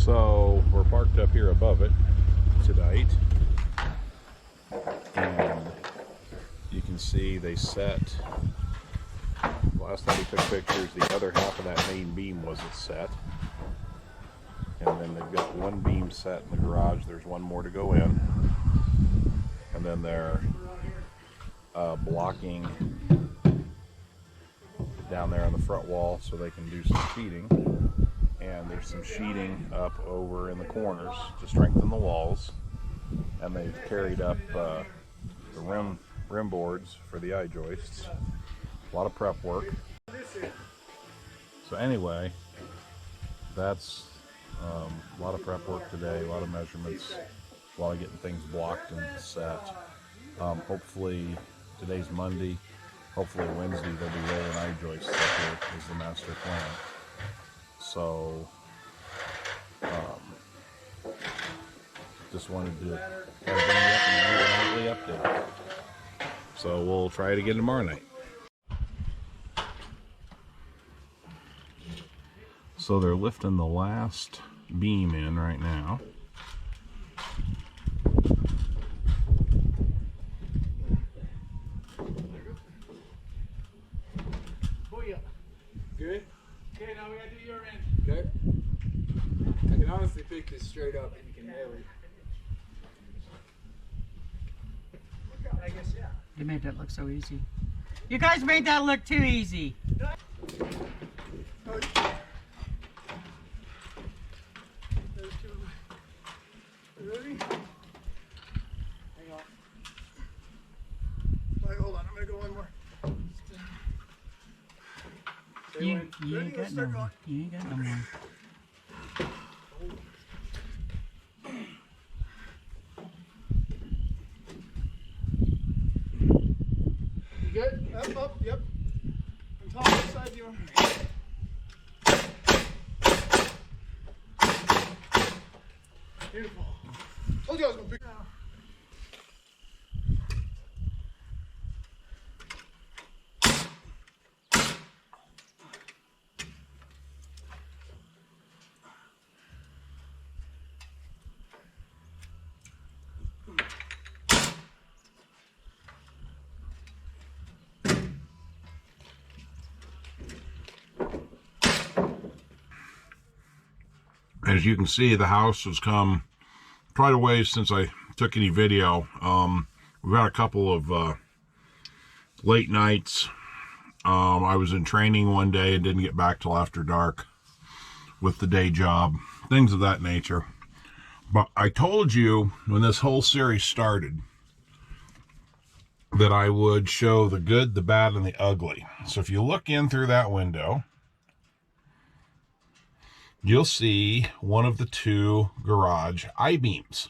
So we're parked up here above it tonight, and you can see they set, last time we took pictures, the other half of that main beam wasn't set, and then they've got one beam set in the garage. There's one more to go in, and then they're blocking down there on the front wall so they can do some sheeting. And there's some sheeting up over in the corners to strengthen the walls, and they've carried up the rim boards for the eye joists. A lot of prep work. So anyway, that's a lot of prep work today, a lot of measurements, a lot of getting things blocked and set. Hopefully, today's Monday, hopefully Wednesday they'll be rolling eye joists up here is the master plan. So, just wanted to bring you up and do a nightly update. So we'll try it again tomorrow night. So they're lifting the last beam in right now. Good? Okay, now we gotta do your end. Okay. I can honestly pick this straight up and you can nail it. I guess, yeah. You made that look so easy. You guys made that look too easy. Ready? Hang on. Wait, hold on. I'm gonna go one more. You ain't got no more. You ain't got no more. You good? Up, yep. On top of the side, you want. Beautiful. Told you I was gonna pick it out. As you can see, the house has come quite a ways since I took any video. We've had a couple of late nights. I was in training one day and didn't get back till after dark with the day job, things of that nature. But I told you when this whole series started that I would show the good, the bad, and the ugly. So if you look in through that window, you'll see one of the two garage I-beams.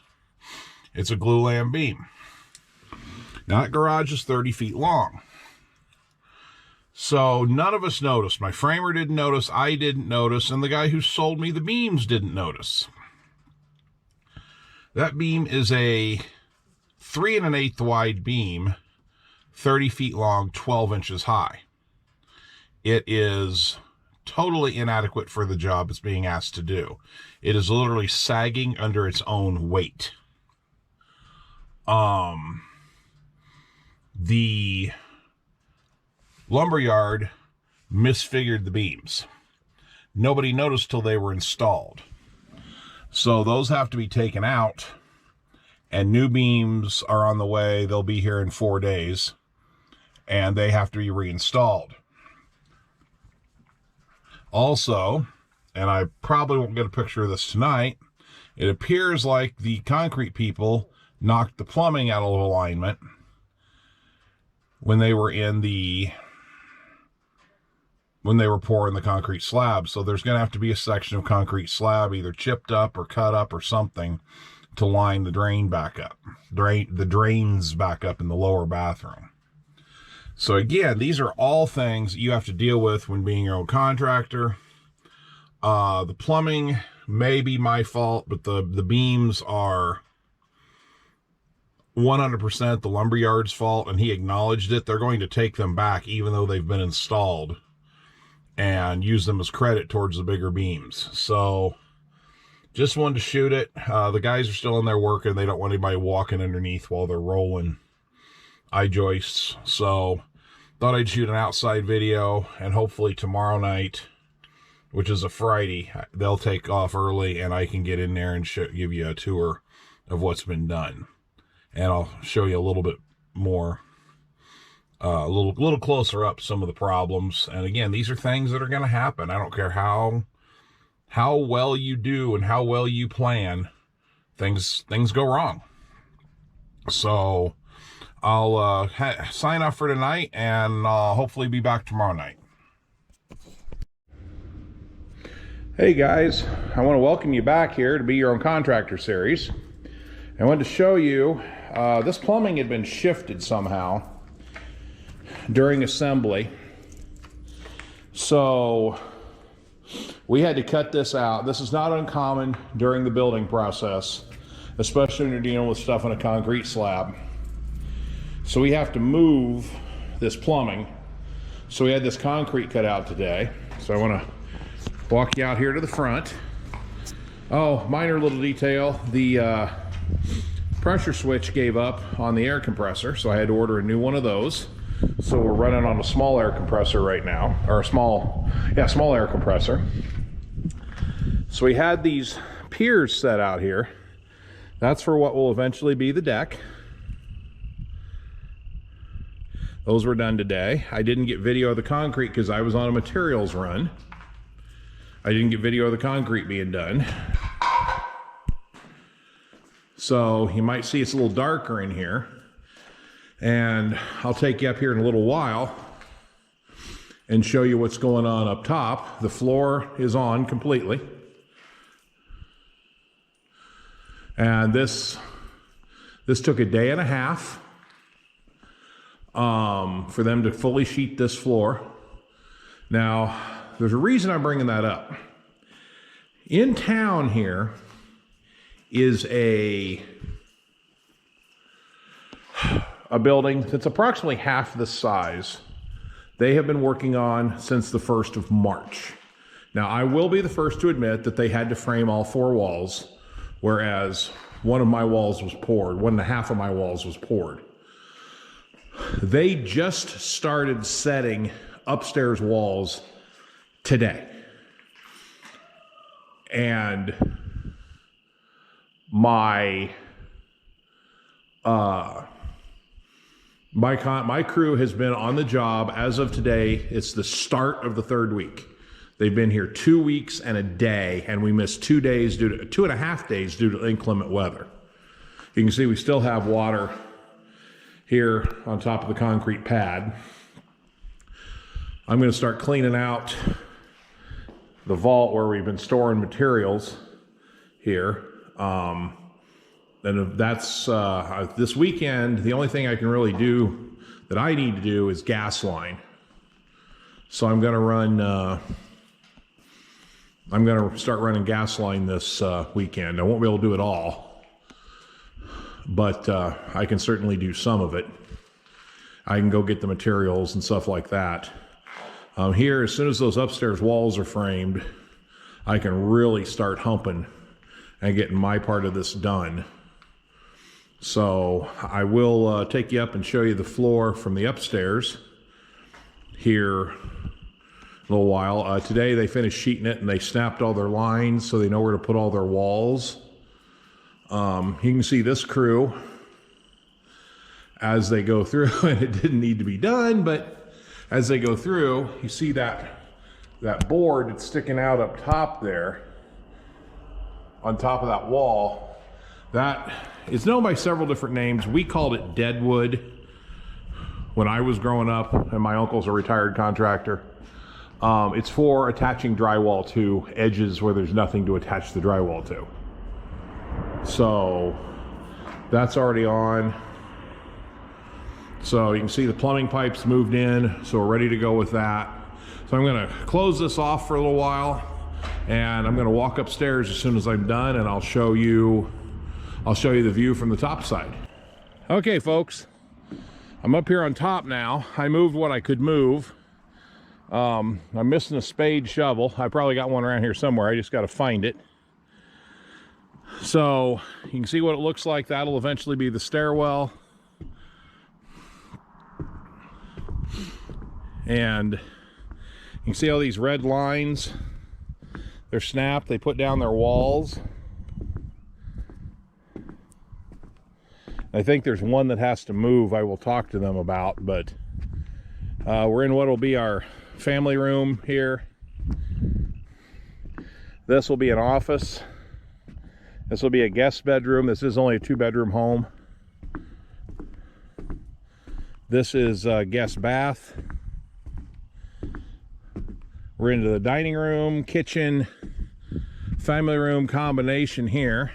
It's a glulam beam. Now that garage is 30 feet long. So none of us noticed. My framer didn't notice, I didn't notice, and the guy who sold me the beams didn't notice. That beam is a 3 1/8 wide beam, 30 feet long, 12 inches high. It is totally inadequate for the job it's being asked to do. It is literally sagging under its own weight. The lumberyard misfigured the beams. Nobody noticed till they were installed. So those have to be taken out, and new beams are on the way. They'll be here in 4 days, and they have to be reinstalled. Also, and I probably won't get a picture of this tonight, it appears like the concrete people knocked the plumbing out of alignment when they were pouring the concrete slab. So there's going to have to be a section of concrete slab either chipped up or cut up or something to line the drain back up, the drains back up in the lower bathroom. So again, these are all things you have to deal with when being your own contractor. The plumbing may be my fault, but the beams are 100% the lumberyard's fault, and he acknowledged it. They're going to take them back even though they've been installed and use them as credit towards the bigger beams. So just wanted to shoot it. The guys are still in there working. They don't want anybody walking underneath while they're rolling I-joists. So thought I'd shoot an outside video, and hopefully tomorrow night, which is a Friday, they'll take off early and I can get in there and give you a tour of what's been done. And I'll show you a little bit more, a little closer up some of the problems. And again, these are things that are going to happen. I don't care how well you do and how well you plan, things go wrong. So I'll sign off for tonight, and I'll hopefully be back tomorrow night. Hey guys, I want to welcome you back here to Be Your Own Contractor series. I wanted to show you, this plumbing had been shifted somehow during assembly. So we had to cut this out. This is not uncommon during the building process, especially when you're dealing with stuff on a concrete slab. So we have to move this plumbing. So we had this concrete cut out today. So I want to walk you out here to the front. Oh, minor little detail. The pressure switch gave up on the air compressor, so I had to order a new one of those. So we're running on a small air compressor right now, or a small air compressor. So we had these piers set out here. That's for what will eventually be the deck. Those were done today. I didn't get video of the concrete because I was on a materials run. I didn't get video of the concrete being done. So you might see it's a little darker in here. And I'll take you up here in a little while and show you what's going on up top. The floor is on completely. And this took a day and a half for them to fully sheet this floor. Now, there's a reason I'm bringing that up. In town here is a building that's approximately half this size. They have been working on since the 1st of March. Now, I will be the first to admit that they had to frame all 4 walls, whereas one of my walls was poured, 1.5 of my walls was poured. They just started setting upstairs walls today. And my crew has been on the job as of today. It's the start of the 3rd week. They've been here 2 weeks and a day, and we missed 2 days due to 2.5 days due to inclement weather. You can see we still have water here on top of the concrete pad. I'm going to start cleaning out the vault where we've been storing materials here. And that's this weekend. The only thing I can really do that I need to do is gas line. So I'm going to run. I'm going to start running gas line this weekend. I won't be able to do it all, but I can certainly do some of it. I can go get the materials and stuff like that. Here, as soon as those upstairs walls are framed, I can really start humping and getting my part of this done. So I will take you up and show you the floor from the upstairs here in a little while. Today they finished sheeting it and they snapped all their lines so they know where to put all their walls. You can see this crew as they go through, and it didn't need to be done, but as they go through, you see that board that's sticking out up top there on top of that wall. That is known by several different names. We called it deadwood when I was growing up, and my uncle's a retired contractor. It's for attaching drywall to edges where there's nothing to attach the drywall to. So that's already on. So you can see the plumbing pipes moved in, so we're ready to go with that. So I'm going to close this off for a little while, and I'm going to walk upstairs as soon as I'm done, and I'll show you the view from the top side. Okay, folks, I'm up here on top now. I moved what I could move. I'm missing a spade shovel. I probably got one around here somewhere. I just got to find it. So you can see what it looks like. That'll eventually be the stairwell. And you can see all these red lines. They're snapped. They put down their walls. I think there's one that has to move. I will talk to them about, but we're in what will be our family room here. This will be an office. This will be a guest bedroom. This is only a 2-bedroom home. This is a guest bath. We're into the dining room, kitchen, family room combination here.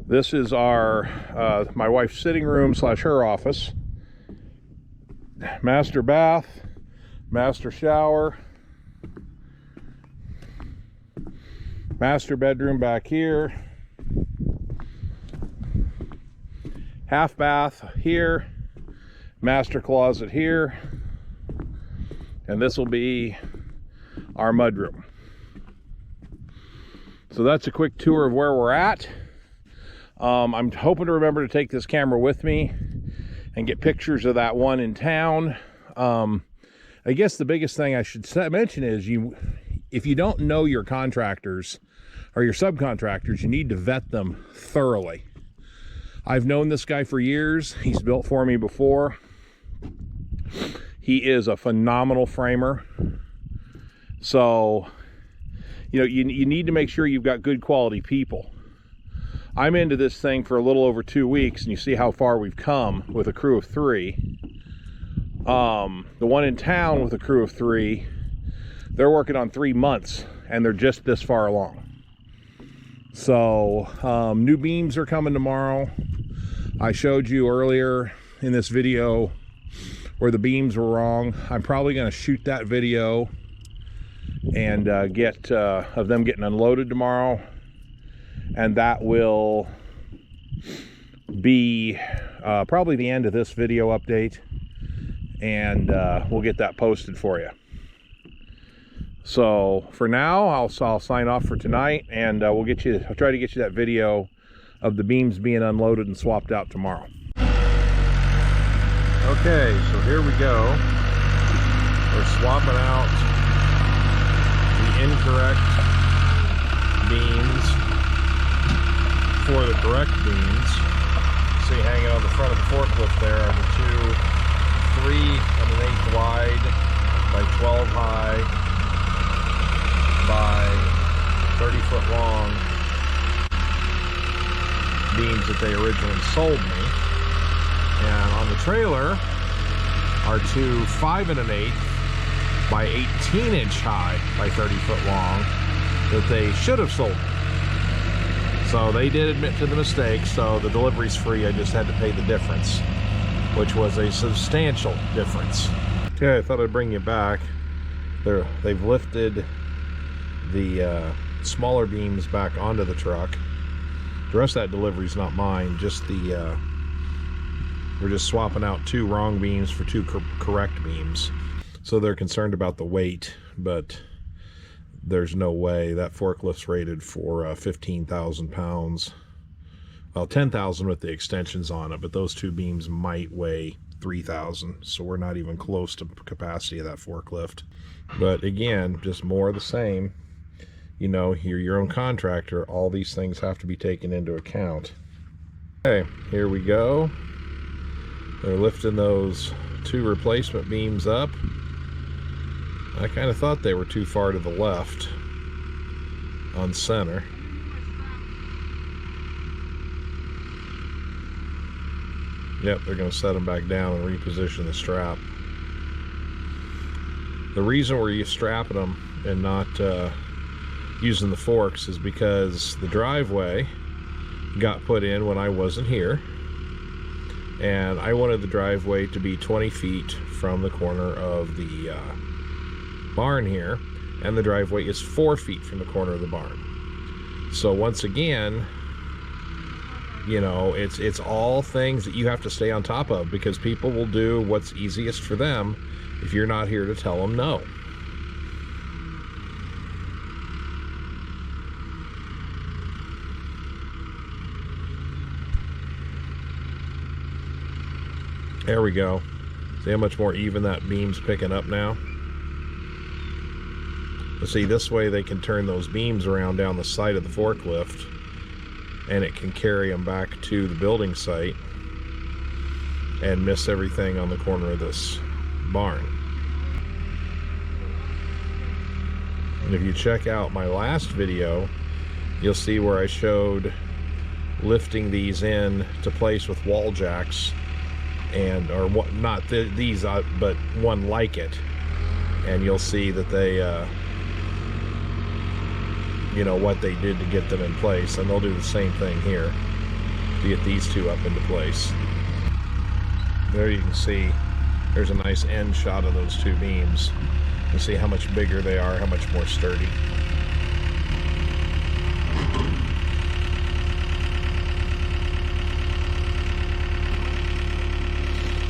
This is our my wife's sitting room / her office. Master bath, master shower, master bedroom back here, half bath here, master closet here, and this will be our mudroom. So that's a quick tour of where we're at. I'm hoping to remember to take this camera with me and get pictures of that one in town. I guess the biggest thing I should mention is if you don't know your contractors or your subcontractors, you need to vet them thoroughly. I've known this guy for years. He's built for me before. He is a phenomenal framer. So, you know, you need to make sure you've got good quality people. I'm into this thing for a little over 2 weeks, and you see how far we've come with a crew of 3. The one in town with a crew of 3, they're working on 3 months, and they're just this far along. So, new beams are coming tomorrow. I showed you earlier in this video where the beams were wrong. I'm probably going to shoot that video and get of them getting unloaded tomorrow. And that will be probably the end of this video update, and we'll get that posted for you. So for now, I'll sign off for tonight, and I'll try to get you that video of the beams being unloaded and swapped out tomorrow. Okay, so here we go. We're swapping out the incorrect beams for the correct beams. See, hanging on the front of the forklift there are the 2 3 1/8 wide by 12 high by 30-foot long beams that they originally sold me. And on the trailer are 2 5 1/8 by 18-inch high by 30-foot long that they should have sold me. So they did admit to the mistake, so the delivery's free. I just had to pay the difference, which was a substantial difference. Okay, I thought I'd bring you back. They've lifted the smaller beams back onto the truck. The rest of that delivery's not mine, just we're just swapping out 2 wrong beams for 2 correct beams. So they're concerned about the weight, but there's no way. That forklift's rated for 15,000 pounds. Well, 10,000 with the extensions on it, but those 2 beams might weigh 3,000. So we're not even close to capacity of that forklift. But again, just more of the same. You know, you're your own contractor. All these things have to be taken into account. Okay, here we go. They're lifting those 2 replacement beams up. I kind of thought they were too far to the left on center. Yep, they're going to set them back down and reposition the strap. The reason we're strapping them and not using the forks is because the driveway got put in when I wasn't here, and I wanted the driveway to be 20 feet from the corner of the barn here, and the driveway is 4 feet from the corner of the barn. So once again, You know, it's all things that you have to stay on top of, because people will do what's easiest for them if you're not here to tell them no. There we go. See how much more even that beam's picking up now? But see, this way they can turn those beams around down the side of the forklift, and it can carry them back to the building site and miss everything on the corner of this barn. And if you check out my last video, you'll see where I showed lifting these in to place with wall jacks, and or what, not these but one like it, and you'll see that they you know what they did to get them in place, and they'll do the same thing here to get these two up into place. There you can see there's a nice end shot of those two beams. You can see how much bigger they are, how much more sturdy.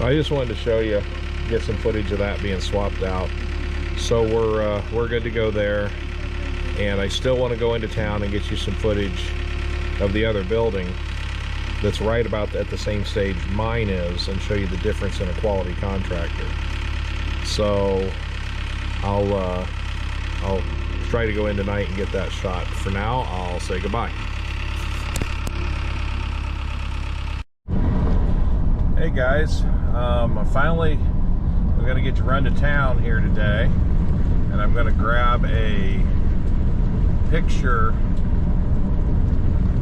I just wanted to show you, get some footage of that being swapped out. So we're good to go there, and I still want to go into town and get you some footage of the other building that's right about at the same stage mine is, and show you the difference in a quality contractor. So I'll try to go in tonight and get that shot. For now, I'll say goodbye. Hey guys, I'm gonna get to run to town here today, and I'm gonna grab a picture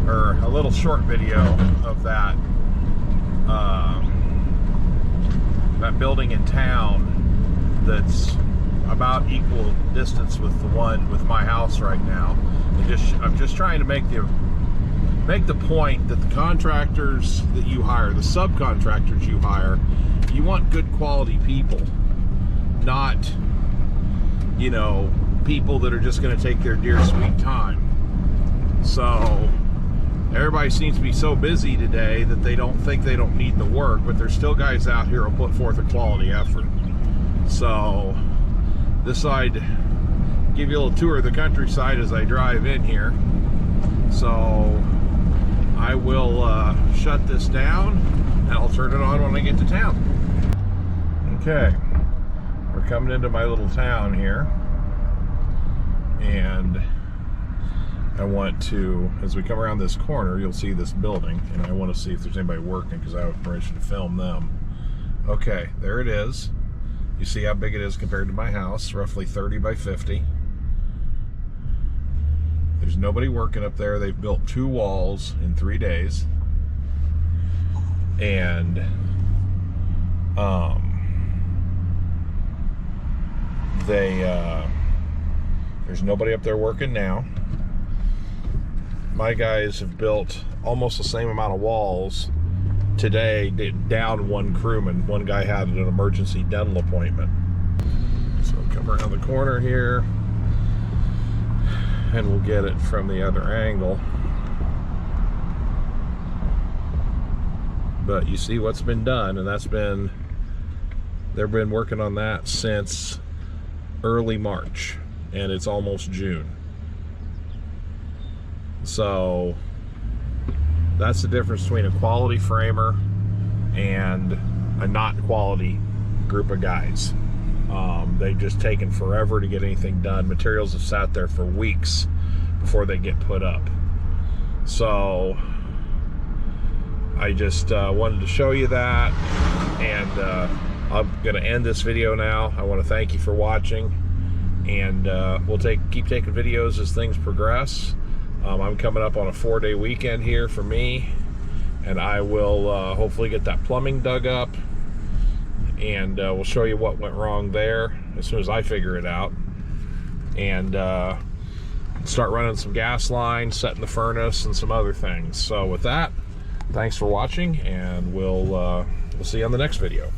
or a little short video of that that building in town that's about equal distance with the one with my house right now. I'm just trying to make the point that the contractors that you hire, the subcontractors you hire, you want good quality people, not, you know, people that are just going to take their dear sweet time. So everybody seems to be so busy today that they don't think they don't need the work, but there's still guys out here who put forth a quality effort. So this side, give you a little tour of the countryside as I drive in here. So I will shut this down, and I'll turn it on when I get to town. Okay, we're coming into my little town here, and I want to, as we come around this corner, you'll see this building, and I want to see if there's anybody working, because I have permission to film them. Okay, there it is. You see how big it is compared to my house, roughly 30 by 50. There's nobody working up there. They've built 2 walls in 3 days. And there's nobody up there working now. My guys have built almost the same amount of walls today, down one crewman. One guy had an emergency dental appointment. So I'll come around the corner here, and we'll get it from the other angle. But you see what's been done, and that's been, they've been working on that since early March, and it's almost June. So that's the difference between a quality framer and a not quality group of guys. They've just taken forever to get anything done. Materials have sat there for weeks before they get put up. So I just wanted to show you that, and I'm going to end this video now. I want to thank you for watching, and we'll keep taking videos as things progress. I'm coming up on a 4-day weekend here for me, and I will hopefully get that plumbing dug up, and we'll show you what went wrong there as soon as I figure it out, and start running some gas lines, setting the furnace, and some other things. So with that, thanks for watching, and we'll see you on the next video.